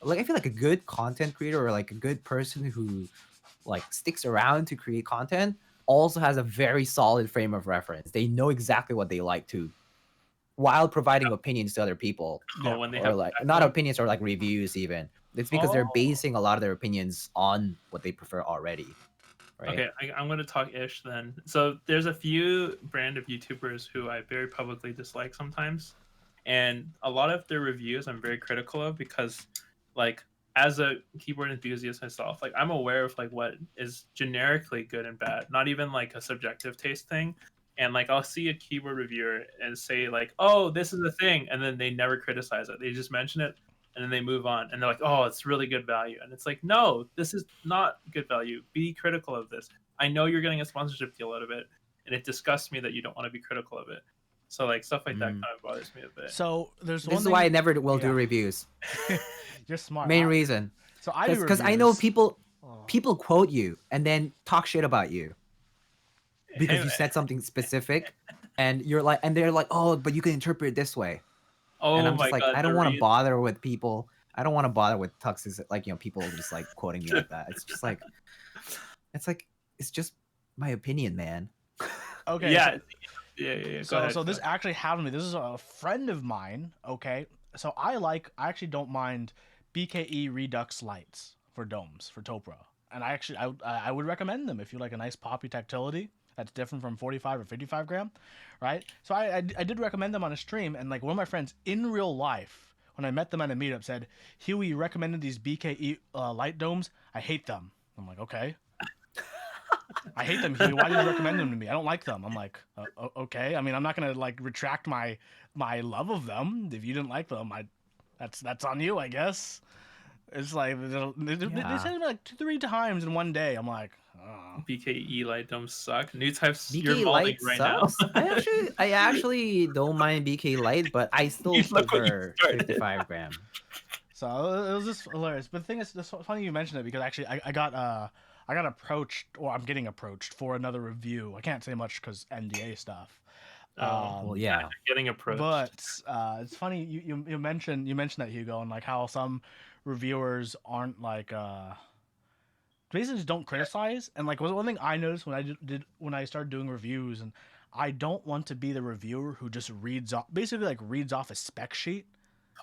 like I feel like a good content creator or like a good person who like sticks around to create content also has a very solid frame of reference. They know exactly what they like to while providing opinions to other people Oh, Yeah. when they or have like not backbone. opinions or like reviews even. It's because they're Oh, basing a lot of their opinions on what they prefer already, right? okay. I'm going to talk ish then. So there's a few brand of YouTubers who I very publicly dislike sometimes, and a lot of their reviews I'm very critical of because, like, as a keyboard enthusiast myself, like I'm aware of like what is generically good and bad, not even like a subjective taste thing. And like I'll see a keyboard reviewer and say like, "Oh, this is a thing," and then they never criticize it. They just mention it and then they move on and they're like, "Oh, it's really good value." And it's like, "No, this is not good value. Be critical of this. I know you're getting a sponsorship deal out of it, and it disgusts me that you don't want to be critical of it." So like stuff like that Mm. kind of bothers me a bit. So there's This one is why I thing. never will do Yeah. reviews. You're smart. Main reason. So I do Because I know reviews. people Oh. people quote you and then talk shit about you because Hey, you said something specific and you're like and they're like, "Oh, but you can interpret it this way." And oh I'm just my like, god, I the don't want to reason. bother with people. I don't want to bother with tuxes like, people just like quoting me like that. It's just like it's just my opinion, man. Okay. Yeah, yeah. Go So ahead. so Go this ahead. actually happened to me. This is a friend of mine. Okay. So I actually don't mind BKE Redux lights for domes for Topro, and I would recommend them if you like a nice poppy tactility that's different from 45 or 55 gram, right? So I did recommend them on a stream, and like one of my friends in real life when I met them at a meetup said, Huey recommended these BKE light domes. I hate them. I'm like, okay. I hate them, Huey. Why did you recommend them to me? I don't like them. I'm like, okay. I mean, I'm not gonna like retract my love of them. If you didn't like them, that's on you, I guess. It's like they Yeah. said it like 2, 3 times in one day. I'm like, oh. BKE light domes suck. New types, you're BK malding Light right now. sucks. I actually don't mind BK Light, but I still Look what you prefer started. 55 gram. So it was just hilarious. But the thing is, it's funny you mentioned it because actually I got approached, or I'm getting approached for another review. I can't say much because NDA stuff. Oh, Well, Um, yeah. getting approached. But it's funny you mentioned that, Hugo, and like how some reviewers aren't like basically just don't criticize. And like was one thing I noticed when I did when I started doing reviews, and I don't want to be the reviewer who just reads off a spec sheet.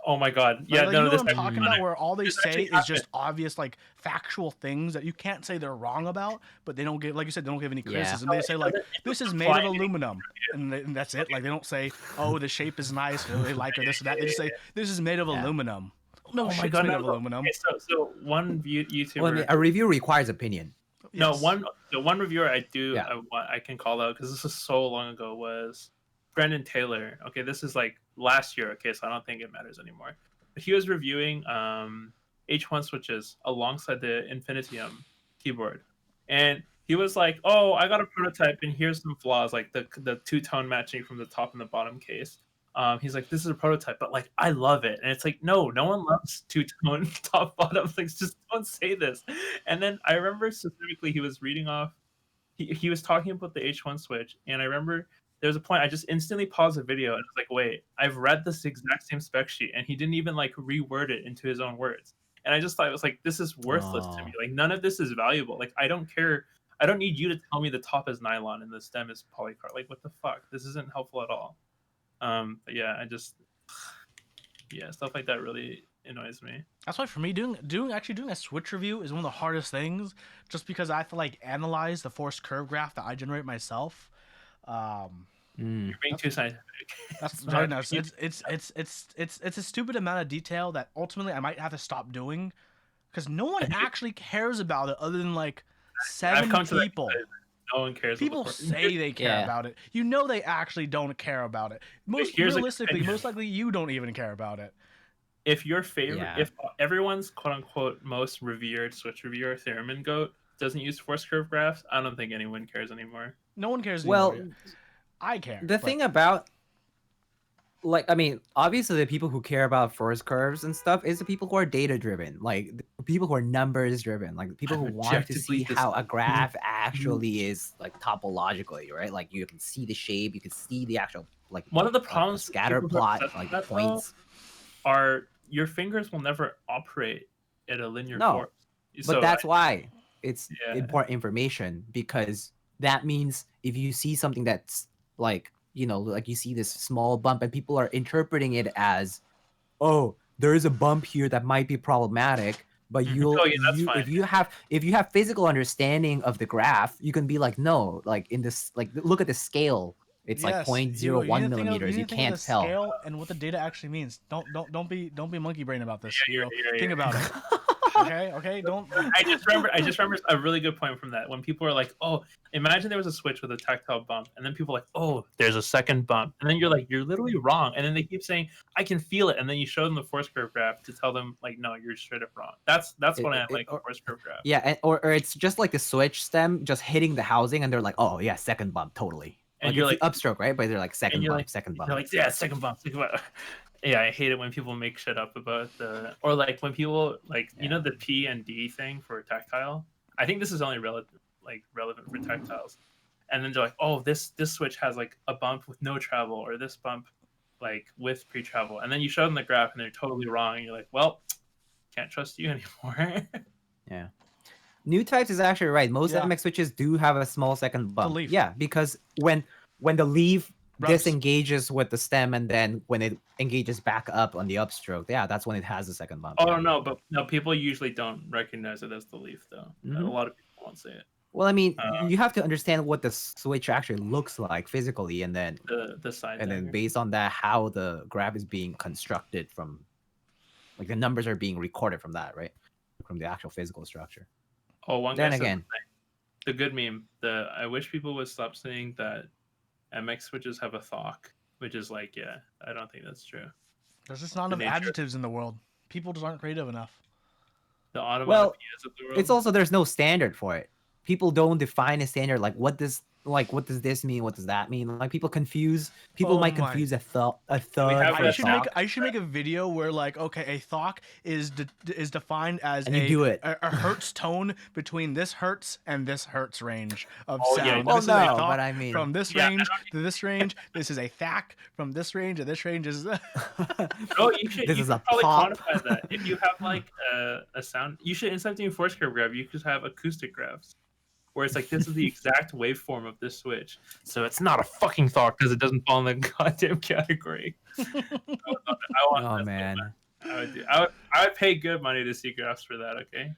Oh my god. Like, Yeah, you no, know what this I'm actually talking about, where all they this say actually is happened. just obvious, like factual things that you can't say they're wrong about, but they don't give, like you said, they don't give any Yeah. criticism. No, They say like it this doesn't is made apply of any. aluminum, and that's it. Like they don't say, oh, the shape is nice, or they like or this or that. They just say this is made of Yeah. aluminum. No Oh my shit's god, made no, of no. aluminum. Okay, so one Well, I YouTuber. mean, a review requires opinion. No, Yes. the one reviewer Yeah. I can call out because this is so long ago was Brendan Taylor. Okay, this is like last year. Okay, so I don't think it matters anymore. But he was reviewing H1 switches alongside the Infinitium keyboard, and he was like, "Oh, I got a prototype, and here's some flaws, like the two tone matching from the top and the bottom case." He's like, "This is a prototype, but like I love it," and it's like, no, no one loves two tone top bottom. Like, just don't say this. And then I remember specifically he was reading off. He was talking about the H1 switch, and I remember there was a point I just instantly paused the video and was like, "Wait, I've read this exact same spec sheet," and he didn't even like reword it into his own words. And I just thought it was like, this is worthless to me. Oh. Like none of this is valuable. Like I don't care. I don't need you to tell me the top is nylon and the stem is polycarbonate. Like what the fuck? This isn't helpful at all. But yeah, I just yeah, stuff like that really annoys me. That's why for me doing a switch review is one of the hardest things, just because I have to like analyze the forced curve graph that I generate myself. Um, You're being too scientific. That's It's very not. nice. It's a stupid amount of detail that ultimately I might have to stop doing because no one actually cares about it other than like I've 7 come to that people. conclusion. No one cares. What the People fuck. say they care Yeah. about it. You know they actually don't care about it. Most Here's a realistically, opinion. most likely you don't even care about it. If your favorite, Yeah. if everyone's quote unquote most revered Switch reviewer, Theremin Goat, doesn't use force curve graphs, I don't think anyone cares anymore. No one cares anymore. Well, I care. the thing about like I mean, obviously the people who care about force curves and stuff is the people who are data driven, like the people who are numbers driven, like the people who I'm want to objectively see how a disappointed. graph actually is like topologically, right? Like you can see the shape, you can see the actual like One of the a problems with scatter people who are plot, obsessed with like that though points. are your fingers will never operate at a linear No, force. But So that's why it's yeah. important information, because that means if you see something that's like, like you see this small bump and people are interpreting it as, oh, there is a bump here that might be problematic, but Mhm. Oh, yeah, that's you fine. if you have physical understanding of the graph, you can be like, no, like in this, like look at the scale, it's like Yes, Hugo, 0.01 millimeters. you You need to think of the can't tell. scale and what the data actually means. Don't be monkey brain about this, Yeah, Hugo. yeah, Think yeah. about it. Okay, don't. I just remember a really good point from that when people are like, "Oh, imagine there was a switch with a tactile bump," and then people are like, "Oh, there's a second bump," and then you're like, "You're literally wrong," and then they keep saying, "I can feel it," and then you show them the force curve graph to tell them like, "No, you're straight up wrong." That's It- what I it- like or- force curve graph. Yeah, or it's just like the switch stem just hitting the housing, and they're like, oh yeah, second bump, totally. And Like you're it's like, the upstroke, right? But they're like and second you're bump, like, second they're bump. like, "Yeah, second bump, second bump." Yeah, I hate it when people make shit up about the, or like when people like, you know, the P and D thing for tactile. I think this is only relevant for tactiles. And then they're like, "Oh, this switch has like a bump with no travel, or this bump like with pre-travel." And then you show them the graph, and they're totally wrong. And you're like, "Well, can't trust you anymore." Yeah. New types is actually right. Most Yeah. MX switches do have a small second bump. leaf. Yeah, because when the leaf Rubs. disengages with the stem, and then when it engages back up on the upstroke, yeah, that's when it has a second bump. Oh yeah. no, but no, people usually don't recognize it as the leaf, though. A Mhm. lot of people won't say it. Well, I mean, Uh, you have to understand what the switch actually looks like physically, and then The side and then dagger. based on that, how the graph is being constructed from, like the numbers are being recorded from that, right? From the actual physical structure. Oh, one Then guy said again, the good meme. I wish people would stop saying that MX switches have a thock, which is like, yeah, I don't think that's true. There's just not The enough nature- adjectives in the world. People just aren't creative enough. The onomatopoeias of the world. it's also, there's no standard for it. People don't define a standard, like what does this mean? What does that mean? Like people Oh might my. confuse a thud have for a I should thock. make a video where like, okay, a thock is defined as And you do it. a hertz tone between this hertz and this hertz range of Oh, yeah. sound. Well, This is a no, thock but I mean- from this Yeah, I range to this range. This is a thack from this range to this range is. Oh, you should. This you is should a probably pop. quantify that. If you have like a sound, you should, instead of doing force curve graph, you could have acoustic graphs, where it's like, this is the exact waveform of this switch. So it's not a fucking thock because it doesn't fall in the goddamn category. I want Oh that so man. bad. I would pay good money to see graphs for that. Okay.